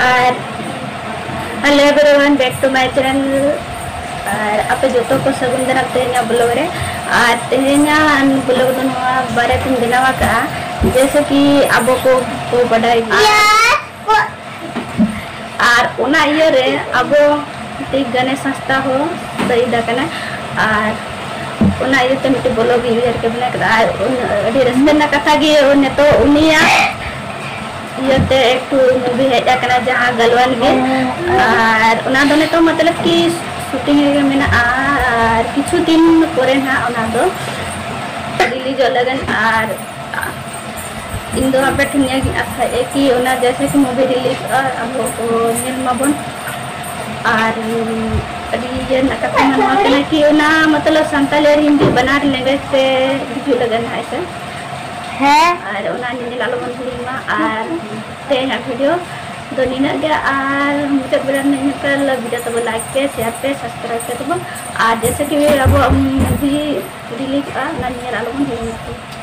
और hello everyone back to my channel और आपे जो को सगुन दिन तेना ब्लॉग रे और तेना ब्लॉग दो बारे तुम बनावा का जैसे कि अब को बड़ाई और उना ये रे अब गणेश संस्था हो सही दकना और उना ये तो मिट्टी ब्लॉग यूजर के बना कर रस्ते ना कथा गे उन्हें तो उनिया ये तो एक मूवी है जहाँ गलवान गे और उना दोने तो मतलब कि शूटिंग रे मेना और किछु दिन परे ना उना दो रिलीज लगन और इन दो आपे ठनिया की आशा है कि उना जैसे कि मूवी रिलीज अब नेल माबन और ये ना कथा मन कि उना मतलब संताली और हिंदी बना लैंग्वेज से हिजू लगन है ऐसे है और उना निने लालो मन हुलीमा और तेना वीडियो दो निना गया और मुझे बड़ा नहीं कर वीडियो तो लाइक पे शेयर पे सब्सक्राइब पे तो और जैसे कि अब मूवी रिलीज ना निने लालो मन हुलीमा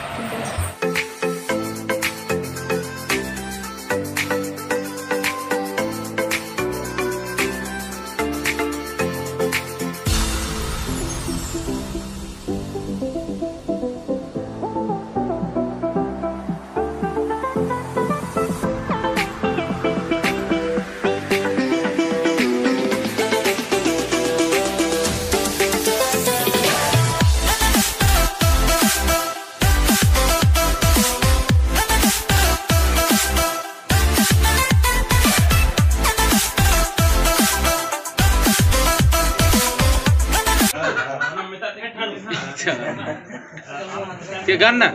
क्या गाना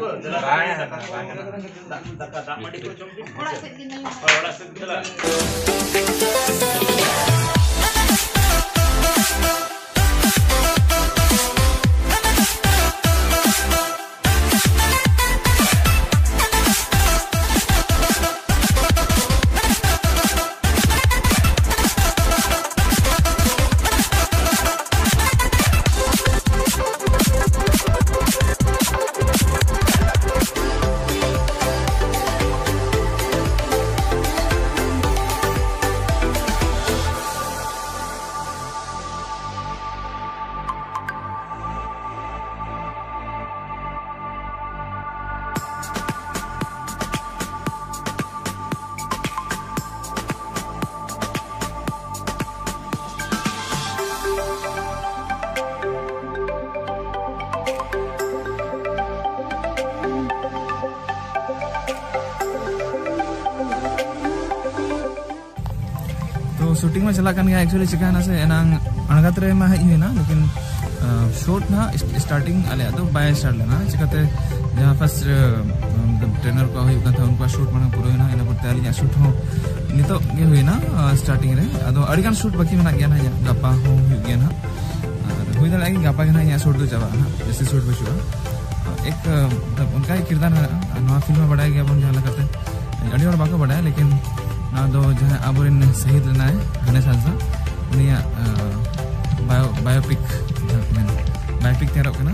शूटिंग में चला गया एक्चुअली चिकाना से एनांग अणगत रे में हेना लेकिन शॉट ना स्टार्टिंग आले तो बाय स्टार्ट लेना चिकाते जहां फर्स्ट ट्रेनर को हुई था उनका शूट माने पूरा हेना एना पर ताली शूट हो नितो ये हुई ना स्टार्टिंग रे अदो अडिगान शूट बाकी में गया ना गप्पा हो गया ना हुई ना लगी गप्पा के ना या शूट तो चाबा ना जैसे शूट बचुआ एक मतलब उनका ही किरदार नवा फिल्म में बढ़ाया गया बन जहां करते अड़ी और बाको बढ़ाया लेकिन ना दो जहां अबोरिन शहीद लेना है गणेश हांसदा उनिया बायोपिक तैयार होना